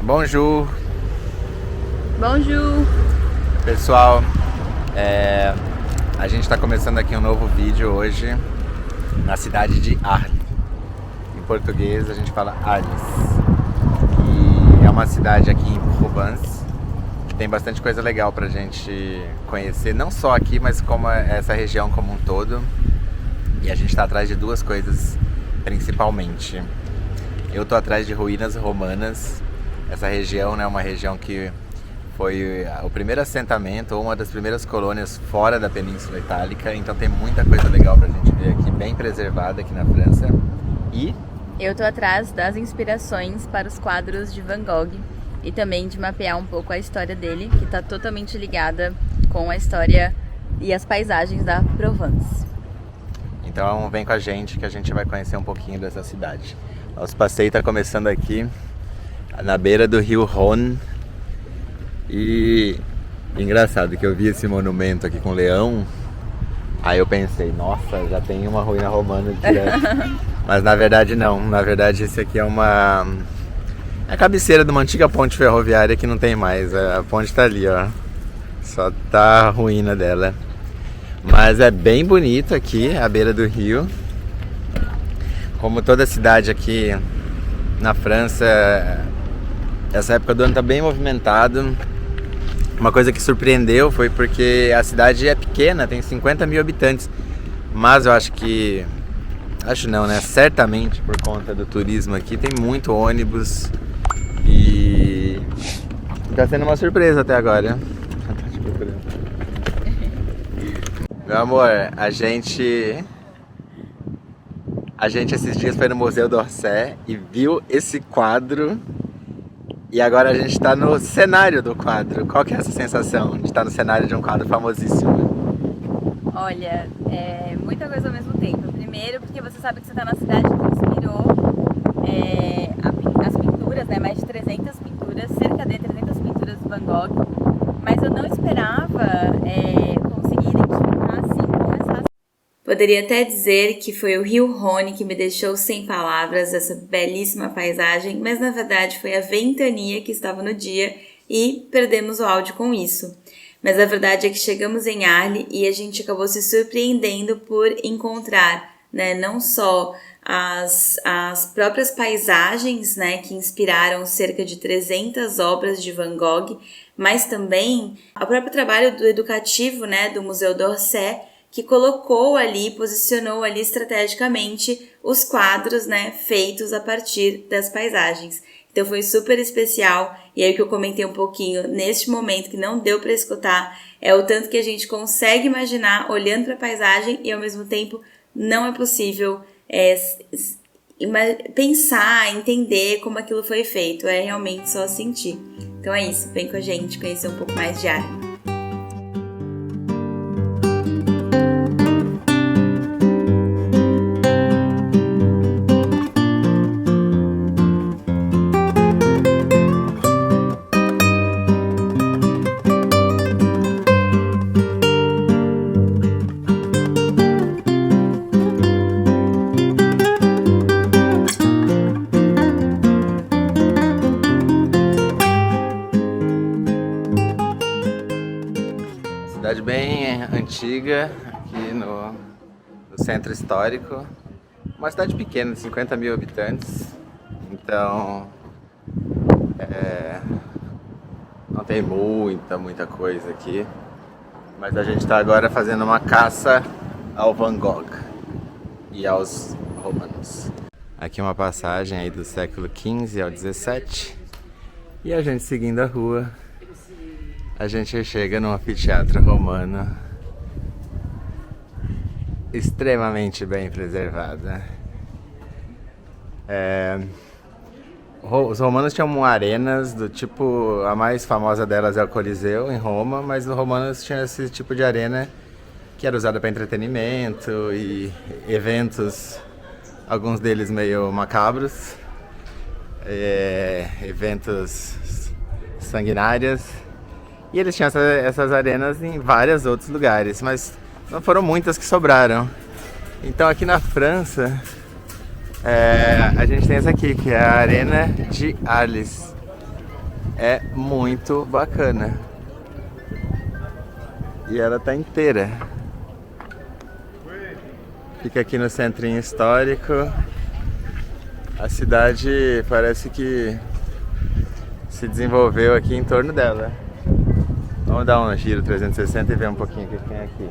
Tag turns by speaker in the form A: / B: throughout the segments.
A: Bonjour,
B: Bonjour!
A: pessoal. A gente está começando aqui um novo vídeo hoje na cidade de Arles. Em português a gente fala Arles. E é uma cidade aqui em Provence que tem bastante coisa legal pra gente conhecer, não só aqui, mas como essa região como um todo. E a gente está atrás de duas coisas principalmente. Eu tô atrás de ruínas romanas. Essa região é uma região que foi o primeiro assentamento, ou uma das primeiras colônias fora da Península Itálica. Então tem muita coisa legal pra gente ver aqui, bem preservada aqui na França. E
B: Eu tô atrás das inspirações para os quadros de Van Gogh e também de mapear um pouco a história dele, que tá totalmente ligada com a história e as paisagens da Provence.
A: então vem com a gente que a gente vai conhecer um pouquinho dessa cidade. Nosso passeio tá começando aqui na beira do rio Rhône. E engraçado que eu vi esse monumento aqui com leão. Aí eu pensei, nossa, já tem uma ruína romana direto. Mas na verdade não, na verdade esse aqui é a cabeceira de uma antiga ponte ferroviária que não tem mais. A ponte tá ali, ó. Só tá a ruína dela. Mas é bem bonito aqui, à beira do rio. Como toda cidade aqui na França, essa época do ano tá bem movimentado. Uma coisa que surpreendeu foi porque a cidade é pequena, tem 50 mil habitantes. Mas eu acho que... Acho não, né? Certamente por conta do turismo aqui tem muito ônibus. E... tá sendo uma surpresa até agora. Meu amor, a gente esses dias foi no Museu d'Orsay e viu esse quadro. E agora a gente tá no cenário do quadro. Qual que é essa sensação de estar no cenário de um quadro famosíssimo?
B: Olha, é muita coisa ao mesmo tempo. Primeiro, porque você sabe que você tá na cidade que inspirou as pinturas, né? Mais de 300 pinturas, cerca de 300 pinturas do Van Gogh. Mas eu não esperava conseguir identificar assim com essa... Poderia até dizer que foi o rio Rhône que me deixou sem palavras essa belíssima paisagem, mas na verdade foi a ventania que estava no dia e perdemos o áudio com isso. Mas a verdade é que chegamos em Arles e a gente acabou se surpreendendo por encontrar, né, não só as próprias paisagens, né, que inspiraram cerca de 300 obras de Van Gogh, mas também o próprio trabalho do educativo, né, do Museu d'Orsay, que colocou ali, posicionou ali estrategicamente os quadros, né, feitos a partir das paisagens. Então foi super especial, e aí o que eu comentei um pouquinho neste momento que não deu para escutar é o tanto que a gente consegue imaginar olhando para a paisagem e ao mesmo tempo não é possível pensar, entender como aquilo foi feito, é realmente só sentir. Então é isso, vem com a gente conhecer um pouco mais de Arles.
A: Cidade bem antiga, aqui no centro histórico. Uma cidade pequena, de 50 mil habitantes. Então, não tem muita coisa aqui. Mas a gente está agora fazendo uma caça ao Van Gogh e aos romanos. Aqui uma passagem aí do século XV ao XVII. E a gente seguindo a rua, a gente chega num anfiteatro romano extremamente bem preservada. Os romanos tinham arenas do tipo, a mais famosa delas é o Coliseu em Roma, mas os romanos tinham esse tipo de arena que era usada para entretenimento e eventos, alguns deles meio macabros, eventos sanguinários. E eles tinham essas arenas em vários outros lugares, mas não foram muitas que sobraram. Então aqui na França, a gente tem essa aqui, que é a Arena de Arles. é muito bacana. E ela tá inteira. Fica aqui no centrinho histórico. A cidade parece que se desenvolveu aqui em torno dela. Vamos dar um giro 360 e ver um pouquinho o que tem aqui.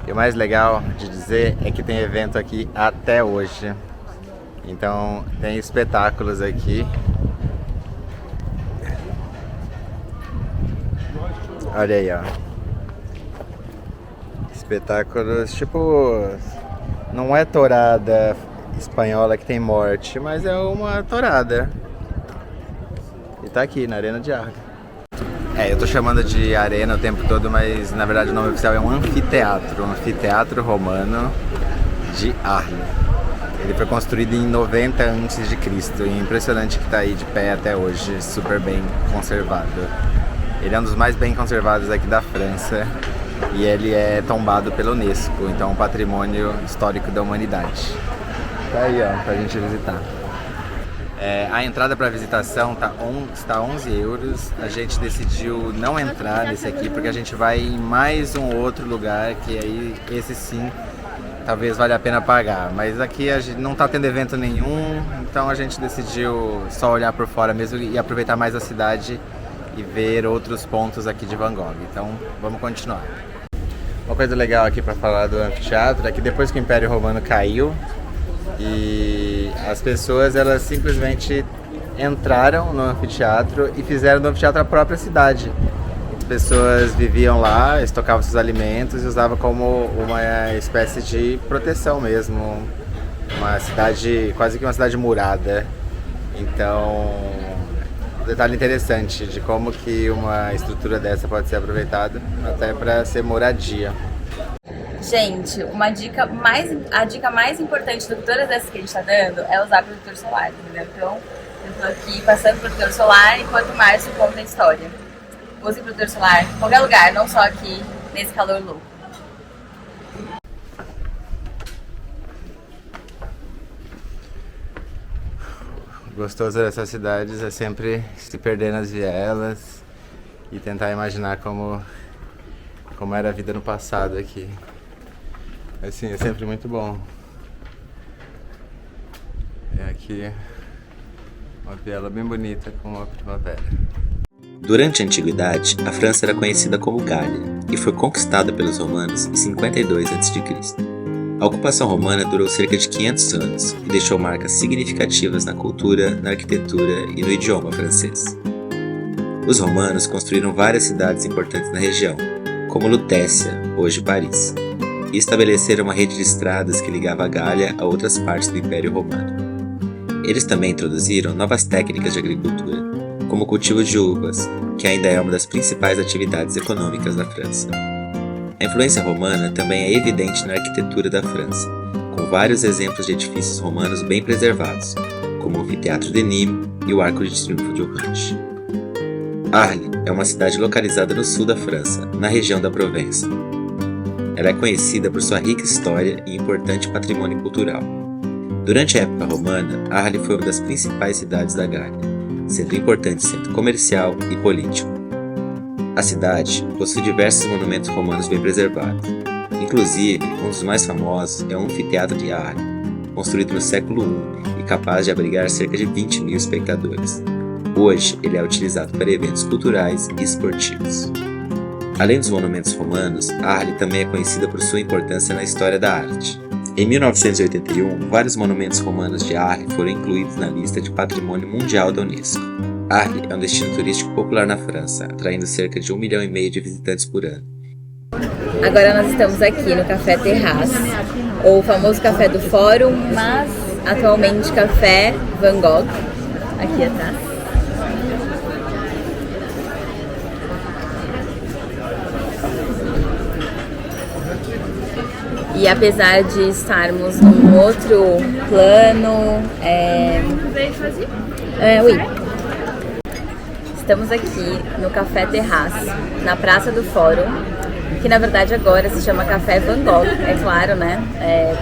A: E o mais legal de dizer é que tem evento aqui até hoje. Então tem espetáculos aqui. Olha aí, ó. Espetáculos tipo... Não é tourada espanhola que tem morte, mas é uma tourada. E tá aqui na Arena de Arles. Eu tô chamando de arena o tempo todo, mas na verdade o nome oficial é um anfiteatro romano de Arles. Ele foi construído em 90 a.C. e é impressionante que tá aí de pé até hoje, super bem conservado. Ele é um dos mais bem conservados aqui da França e ele é tombado pela Unesco, então é um patrimônio histórico da humanidade. Tá aí, ó, pra gente visitar. A entrada para visitação está 11 euros. A gente decidiu não entrar nesse aqui porque a gente vai em mais um outro lugar que aí esse sim talvez valha a pena pagar. Mas aqui a gente não está tendo evento nenhum, então a gente decidiu só olhar por fora mesmo e aproveitar mais a cidade e ver outros pontos aqui de Van Gogh. Então vamos continuar. Uma coisa legal aqui para falar do anfiteatro é que depois que o Império Romano caiu, e as pessoas elas simplesmente entraram no anfiteatro e fizeram do anfiteatro a própria cidade. As pessoas viviam lá, estocavam seus alimentos e usavam como uma espécie de proteção mesmo. Uma cidade, quase que uma cidade murada. Então, um detalhe interessante de como que uma estrutura dessa pode ser aproveitada até para ser moradia.
B: Gente, a dica mais importante de todas essas que a gente tá dando é usar protetor solar, entendeu? Então, eu tô aqui passando protetor solar enquanto o Márcio conta a história. Use protetor solar em qualquer lugar, não só aqui nesse calor louco.
A: O gostoso dessas cidades é sempre se perder nas vielas e tentar imaginar como era a vida no passado aqui. Assim, é sempre muito bom. Aqui uma viela bem bonita com uma primavera.
C: Durante a Antiguidade, a França era conhecida como Gália e foi conquistada pelos romanos em 52 a.C. A ocupação romana durou cerca de 500 anos e deixou marcas significativas na cultura, na arquitetura e no idioma francês. Os romanos construíram várias cidades importantes na região, como Lutécia, hoje Paris, e estabeleceram uma rede de estradas que ligava a Gália a outras partes do Império Romano. Eles também introduziram novas técnicas de agricultura, como o cultivo de uvas, que ainda é uma das principais atividades econômicas da França. A influência romana também é evidente na arquitetura da França, com vários exemplos de edifícios romanos bem preservados, como o Anfiteatro de Nîmes e o Arco de Triunfo de Orange. Arles é uma cidade localizada no sul da França, na região da Provença. Ela é conhecida por sua rica história e importante patrimônio cultural. Durante a época romana, Arles foi uma das principais cidades da Gália, sendo um importante centro comercial e político. A cidade possui diversos monumentos romanos bem preservados. Inclusive, um dos mais famosos é o Anfiteatro de Arles, construído no século I e capaz de abrigar cerca de 20 mil espectadores. Hoje, ele é utilizado para eventos culturais e esportivos. Além dos monumentos romanos, Arles também é conhecida por sua importância na história da arte. Em 1981, vários monumentos romanos de Arles foram incluídos na lista de Patrimônio Mundial da Unesco. Arles é um destino turístico popular na França, atraindo cerca de 1,5 milhão de visitantes por ano.
B: Agora nós estamos aqui no Café Terrace, ou o famoso Café do Fórum, mas atualmente Café Van Gogh, aqui atrás. E apesar de estarmos num outro plano, Estamos aqui no Café Terrace, na Praça do Fórum, que na verdade agora se chama Café Van Gogh, é claro, né?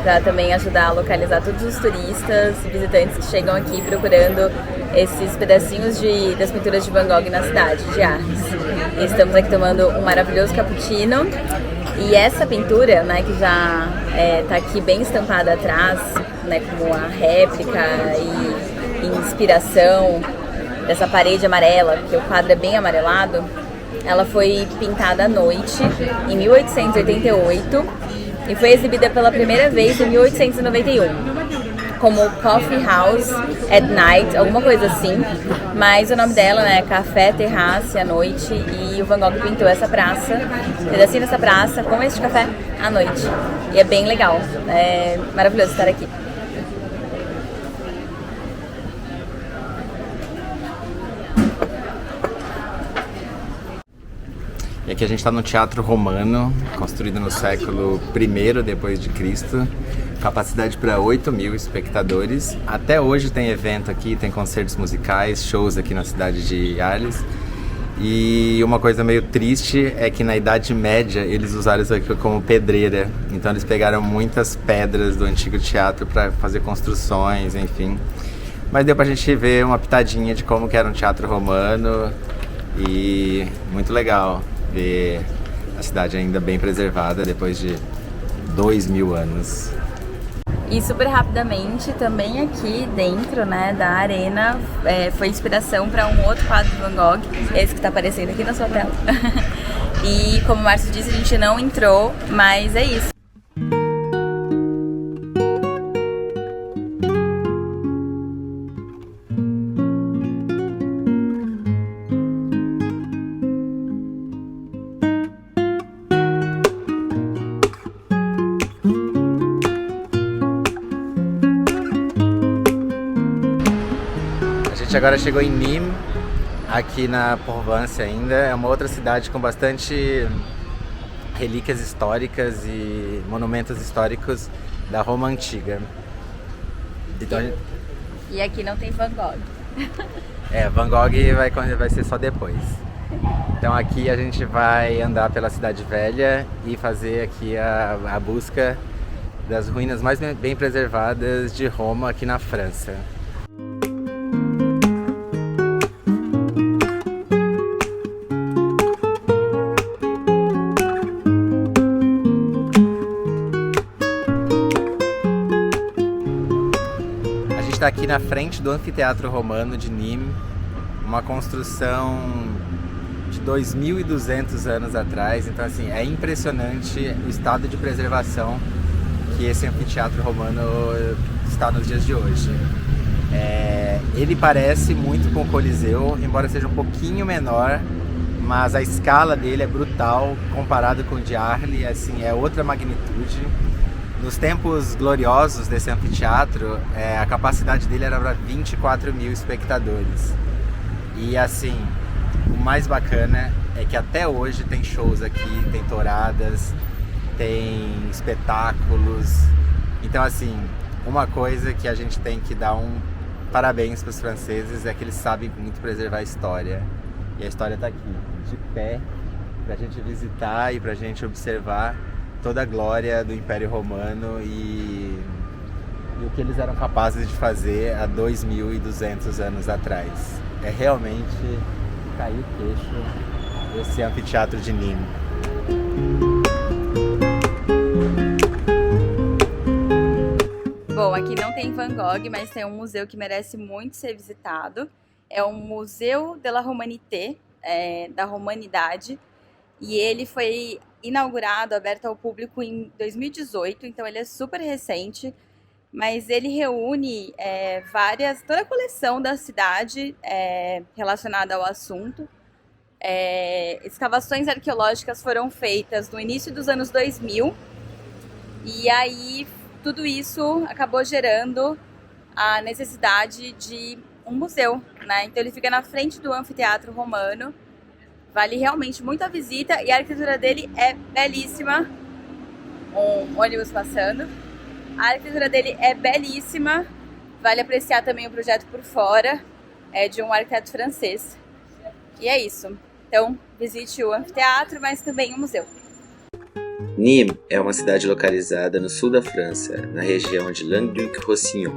B: Para também ajudar a localizar todos os turistas e visitantes que chegam aqui procurando esses pedacinhos das pinturas de Van Gogh na cidade, de Arles. Estamos aqui tomando um maravilhoso cappuccino e essa pintura, né, que já está aqui bem estampada atrás, né, como a réplica e inspiração dessa parede amarela, porque o quadro é bem amarelado. Ela foi pintada à noite, em 1888, e foi exibida pela primeira vez em 1891, como Coffee House at Night, alguma coisa assim. Mas o nome dela, né, é Café Terrace à noite, e o Van Gogh pintou essa praça, um pedacinho dessa praça, com este café à noite. E é bem legal, é maravilhoso estar aqui.
A: E aqui a gente está no Teatro Romano, construído no século I depois de Cristo, capacidade para 8.000 espectadores. Até hoje tem evento aqui, tem concertos musicais, shows aqui na cidade de Arles. E uma coisa meio triste é que na Idade Média eles usaram isso aqui como pedreira. Então eles pegaram muitas pedras do antigo teatro para fazer construções, enfim. Mas deu pra gente ver uma pitadinha de como que era um teatro romano e muito legal ver a cidade ainda bem preservada depois de 2.000 anos.
B: E super rapidamente, também aqui dentro, né, da arena, foi inspiração para um outro quadro de Van Gogh, esse que está aparecendo aqui na sua tela. E como o Márcio disse, a gente não entrou, mas é isso.
A: A gente agora chegou em Nîmes, aqui na Provence ainda. É uma outra cidade com bastante relíquias históricas e monumentos históricos da Roma Antiga. Então,
B: e aqui não tem Van Gogh.
A: Van Gogh vai ser só depois. Então aqui a gente vai andar pela Cidade Velha e fazer aqui a busca das ruínas mais bem preservadas de Roma aqui na França. Está aqui na frente do Anfiteatro Romano de Nîmes, uma construção de 2.200 anos atrás. Então assim, é impressionante o estado de preservação que esse anfiteatro romano está nos dias de hoje. Ele parece muito com o Coliseu, embora seja um pouquinho menor, mas a escala dele é brutal comparado com o de Arles, assim, é outra magnitude. Nos tempos gloriosos desse anfiteatro, a capacidade dele era para 24.000 espectadores. E assim, o mais bacana é que até hoje tem shows aqui, tem touradas, tem espetáculos. Então assim, uma coisa que a gente tem que dar um parabéns para os franceses é que eles sabem muito preservar a história. E a história está aqui, de pé, para a gente visitar e para a gente observar toda a glória do Império Romano e o que eles eram capazes de fazer há 2.200 anos atrás. É realmente cair o queixo esse anfiteatro de Nîmes.
B: Bom, aqui não tem Van Gogh, mas tem um museu que merece muito ser visitado. É o Museu de la Humanité, da Romanidade, e ele foi inaugurado, aberto ao público em 2018, então ele é super recente, mas ele reúne toda a coleção da cidade relacionada ao assunto. Escavações arqueológicas foram feitas no início dos anos 2000, e aí tudo isso acabou gerando a necessidade de um museu, né? Então ele fica na frente do Anfiteatro Romano. Vale realmente muito a visita e a arquitetura dele é belíssima. Um ônibus passando. A arquitetura dele é belíssima. Vale apreciar também o projeto por fora. É de um arquiteto francês, E é isso. Então, visite o anfiteatro, mas também o museu.
C: Nîmes é uma cidade localizada no sul da França, na região de Languedoc-Roussillon.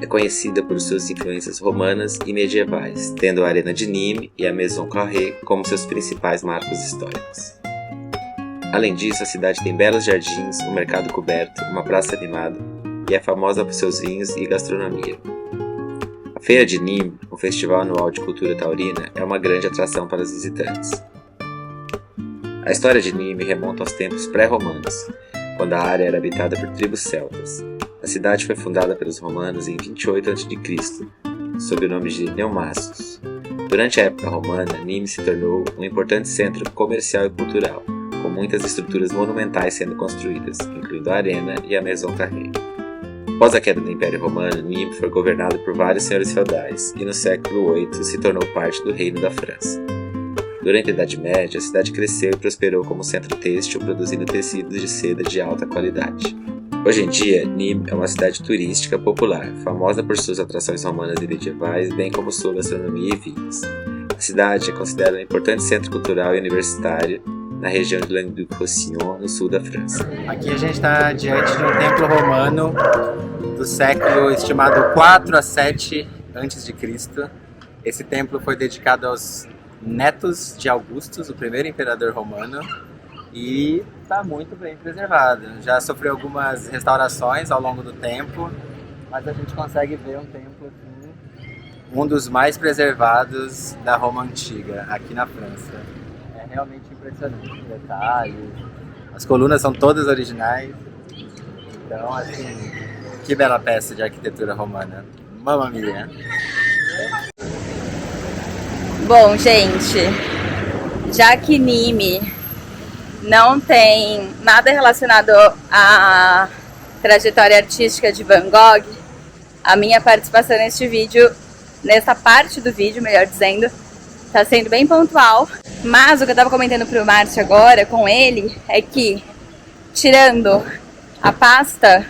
C: É conhecida por suas influências romanas e medievais, tendo a Arena de Nîmes e a Maison Carrée como seus principais marcos históricos. Além disso, a cidade tem belos jardins, um mercado coberto, uma praça animada e é famosa por seus vinhos e gastronomia. A Feira de Nîmes, um festival anual de cultura taurina, é uma grande atração para os visitantes. A história de Nîmes remonta aos tempos pré-romanos, quando a área era habitada por tribos celtas. A cidade foi fundada pelos romanos em 28 a.C., sob o nome de Neumassos. Durante a época romana, Nîmes se tornou um importante centro comercial e cultural, com muitas estruturas monumentais sendo construídas, incluindo a Arena e a Maison Carrée. Após a queda do Império Romano, Nîmes foi governado por vários senhores feudais e no século VIII se tornou parte do Reino da França. Durante a Idade Média, a cidade cresceu e prosperou como centro têxtil, produzindo tecidos de seda de alta qualidade. Hoje em dia, Nîmes é uma cidade turística popular, famosa por suas atrações romanas e medievais, bem como sua gastronomia e vinhos. A cidade é considerada um importante centro cultural e universitário na região de Languedoc-Roussillon, no sul da França.
A: Aqui a gente está diante de um templo romano do século estimado 4 a 7 a.C. Esse templo foi dedicado aos netos de Augustus, o primeiro imperador romano, e está muito bem preservado. Já sofreu algumas restaurações ao longo do tempo, mas a gente consegue ver um templo aqui, um dos mais preservados da Roma Antiga, aqui na França. É realmente impressionante o detalhe. As colunas são todas originais. Então, assim, que bela peça de arquitetura romana. Mamma mia!
B: Bom, gente, já que Nîmes não tem nada relacionado à trajetória artística de Van Gogh, a minha participação neste vídeo, nessa parte do vídeo, melhor dizendo, está sendo bem pontual. Mas o que eu estava comentando para o Márcio agora, com ele, é que, tirando a pasta,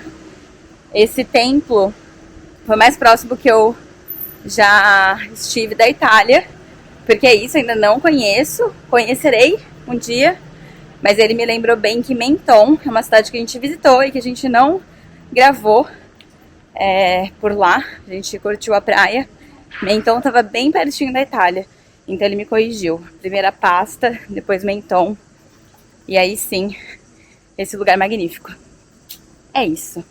B: esse templo foi mais próximo que eu já estive da Itália, porque é isso, ainda não conheço, conhecerei um dia, mas ele me lembrou bem que Menton é uma cidade que a gente visitou e que a gente não gravou por lá, a gente curtiu a praia. Menton estava bem pertinho da Itália, então ele me corrigiu. Primeiro a pasta, depois Menton, e aí sim, esse lugar magnífico. É isso.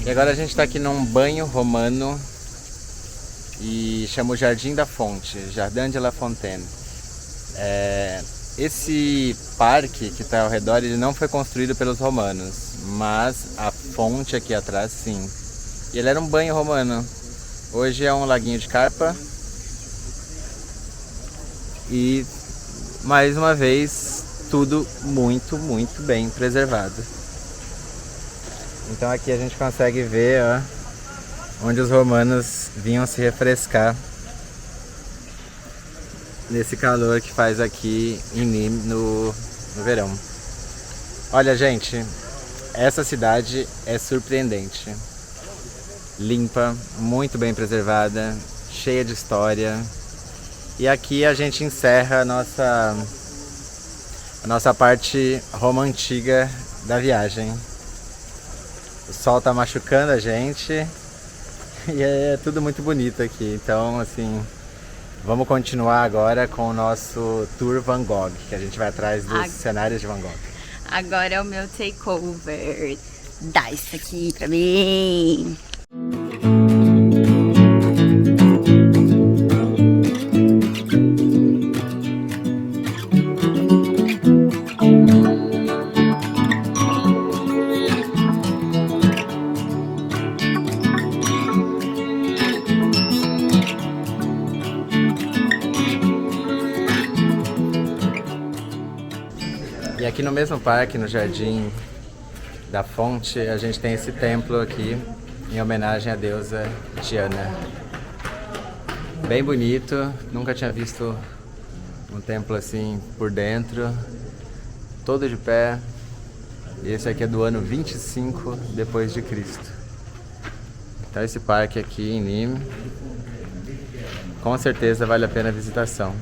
A: E agora a gente está aqui num banho romano e chama o Jardim da Fonte, Jardin de la Fontaine. Esse parque que está ao redor, ele não foi construído pelos romanos, mas a fonte aqui atrás sim. E ele era um banho romano. Hoje é um laguinho de carpa. E mais uma vez tudo muito, muito bem preservado. Então aqui a gente consegue ver, ó, onde os romanos vinham se refrescar nesse calor que faz aqui em Nîmes no verão. Olha, gente, essa cidade é surpreendente. limpa, muito bem preservada, cheia de história. E aqui a gente encerra a nossa parte romantiga da viagem. O sol tá machucando a gente e é tudo muito bonito aqui. Então, assim, vamos continuar agora com o nosso tour Van Gogh, que a gente vai atrás dos cenários de Van Gogh.
B: Agora é o meu takeover. Dá isso aqui pra mim.
A: E aqui no mesmo parque, no Jardim da Fonte, a gente tem esse templo aqui em homenagem à deusa Diana. Bem bonito, nunca tinha visto um templo assim por dentro, todo de pé. E esse aqui é do ano 25 depois de Cristo. Então esse parque aqui em Nîmes, com certeza vale a pena a visitação.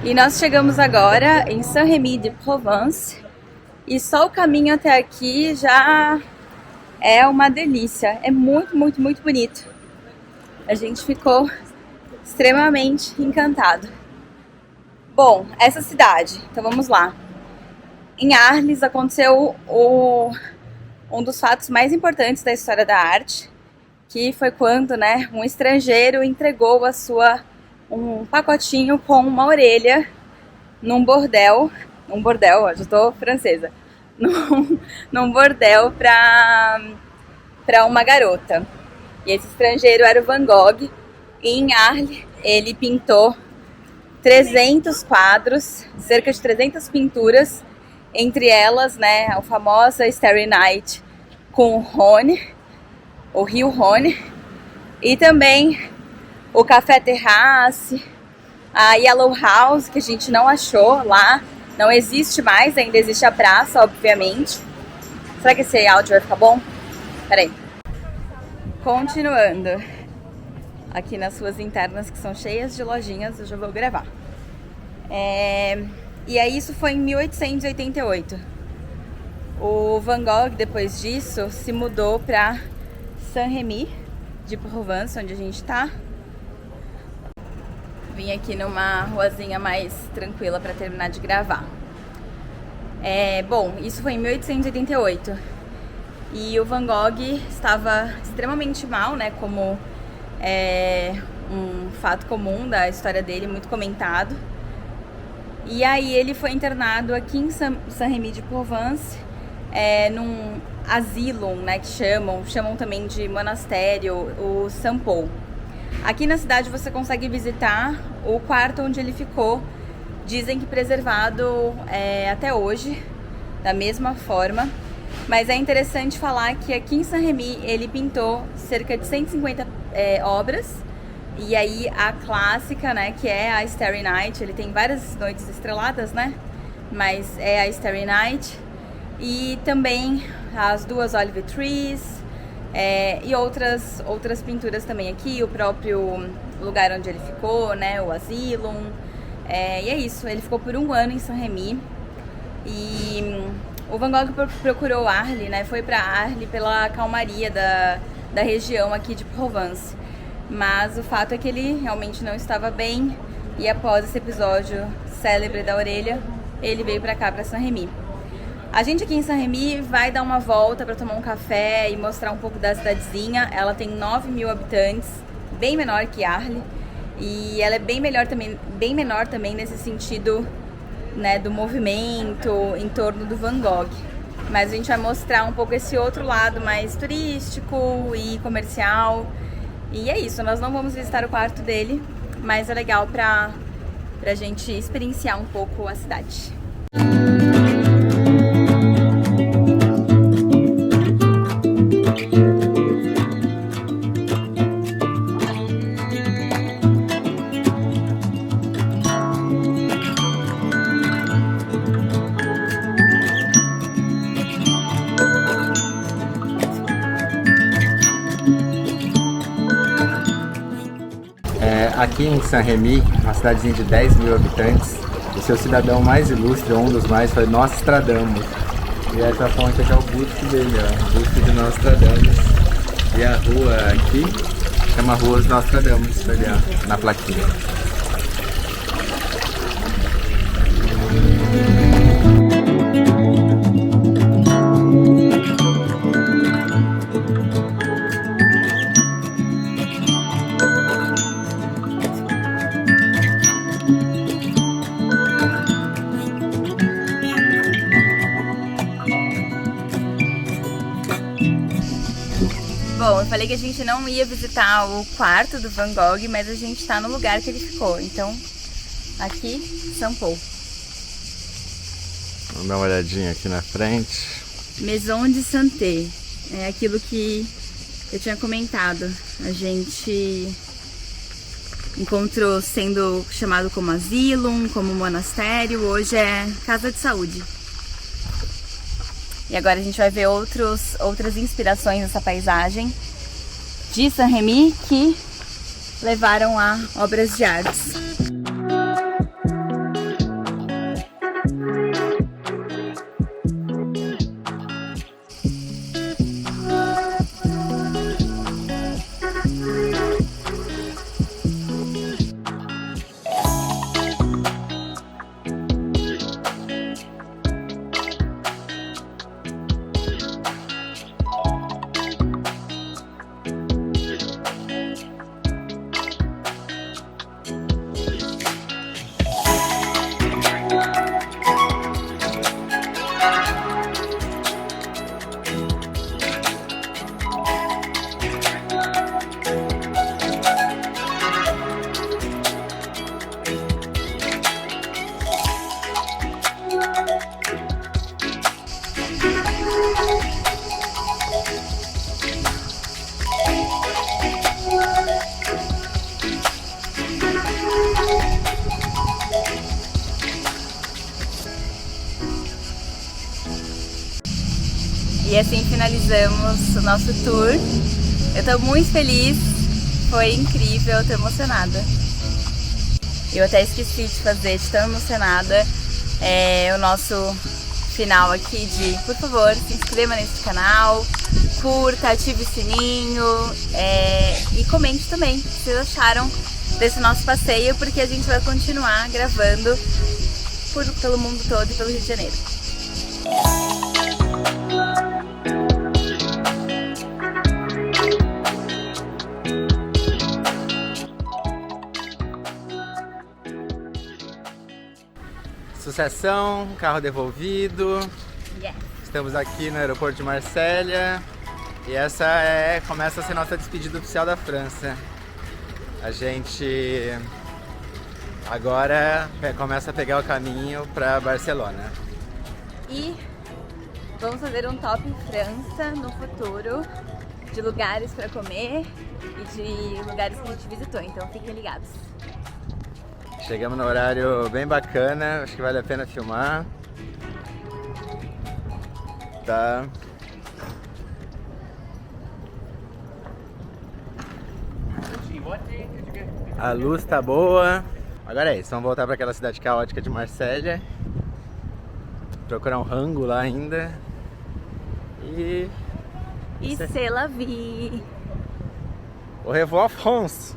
B: E nós chegamos agora em Saint-Rémy-de-Provence e só o caminho até aqui já é uma delícia. É muito, muito, muito bonito. A gente ficou extremamente encantado. Bom, essa cidade, então vamos lá. Em Arles aconteceu um dos fatos mais importantes da história da arte, que foi quando, né, um estrangeiro entregou um pacotinho com uma orelha num bordel, ó, já tô francesa, num bordel pra uma garota. E esse estrangeiro era o Van Gogh, e em Arles ele pintou 300 quadros, cerca de 300 pinturas, entre elas, né, a famosa Starry Night com o Rhône, o rio Rhône, e também o Café Terrace, a Yellow House, que a gente não achou lá, não existe mais, ainda existe a praça, obviamente. Será que esse áudio vai ficar bom? Peraí. Continuando, aqui nas ruas internas, que são cheias de lojinhas, eu já vou gravar. E aí isso foi em 1888. O Van Gogh, depois disso, se mudou para Saint-Rémy-de-Provence, onde a gente tá. Vim aqui numa ruazinha mais tranquila para terminar de gravar. Bom, isso foi em 1888. E o Van Gogh estava extremamente mal, né? Como um fato comum da história dele, muito comentado. E aí ele foi internado aqui em Saint-Rémy-de-Provence, num asylum, né? Que chamam também de monastério, o Saint Paul. Aqui na cidade você consegue visitar o quarto onde ele ficou, dizem que preservado até hoje, da mesma forma. Mas é interessante falar que aqui em Saint-Rémy ele pintou cerca de 150 obras. E aí a clássica, né, que é a Starry Night, ele tem várias noites estreladas, né? Mas é a Starry Night. E também as duas Olive Trees. E outras pinturas também aqui, o próprio lugar onde ele ficou, né, o Asylum. E é isso, ele ficou por um ano em Saint-Rémy. E o Van Gogh procurou Arles, né, foi para Arles pela calmaria da região aqui de Provence. Mas o fato é que ele realmente não estava bem e após esse episódio célebre da orelha, ele veio para cá, para Saint-Rémy. A gente aqui em Saint-Rémy vai dar uma volta para tomar um café e mostrar um pouco da cidadezinha. Ela tem 9.000 habitantes, bem menor que Arles. E ela é bem menor também nesse sentido né, do movimento em torno do Van Gogh. Mas a gente vai mostrar um pouco esse outro lado mais turístico e comercial. E é isso, nós não vamos visitar o quarto dele, mas é legal pra gente experienciar um pouco a cidade.
A: Aqui em Saint-Rémy, uma cidadezinha de 10 mil habitantes, o seu cidadão mais ilustre, ou um dos mais, foi Nostradamus. E essa fonte aqui é o busto dele, ó, o busto de Nostradamus. E a rua aqui chama Rua Nostradamus, ali, ó, na plaquinha.
B: Bom, eu falei que a gente não ia visitar o quarto do Van Gogh, mas a gente tá no lugar que ele ficou. Então, aqui, São Paulo.
A: Vamos dar uma olhadinha aqui na frente.
B: Maison de Santé. É aquilo que eu tinha comentado. A gente encontrou sendo chamado como asilo, como monastério. Hoje é casa de saúde. E agora a gente vai ver outras inspirações nessa paisagem de Saint-Rémy que levaram a obras de artes. E assim finalizamos o nosso tour. Eu tô muito feliz, foi incrível, eu tô emocionada. Eu até esqueci de fazer, de tão emocionada, o nosso final aqui de, por favor, se inscreva nesse canal, curta, ative o sininho e comente também o que vocês acharam desse nosso passeio, porque a gente vai continuar gravando pelo mundo todo e pelo Rio de Janeiro.
A: Sucessão, carro devolvido.
B: Yes.
A: Estamos aqui no aeroporto de Marselha e essa começa a ser nossa despedida oficial da França. A gente agora começa a pegar o caminho para Barcelona.
B: E vamos fazer um top França no futuro, de lugares para comer e de lugares que a gente visitou, então fiquem ligados.
A: Chegamos no horário bem bacana, acho que vale a pena filmar. Tá. A luz tá boa. Agora é isso, vamos voltar para aquela cidade caótica de Marselha. Procurar um rango lá ainda.
B: E c'est la vie.
A: Au revoir, France!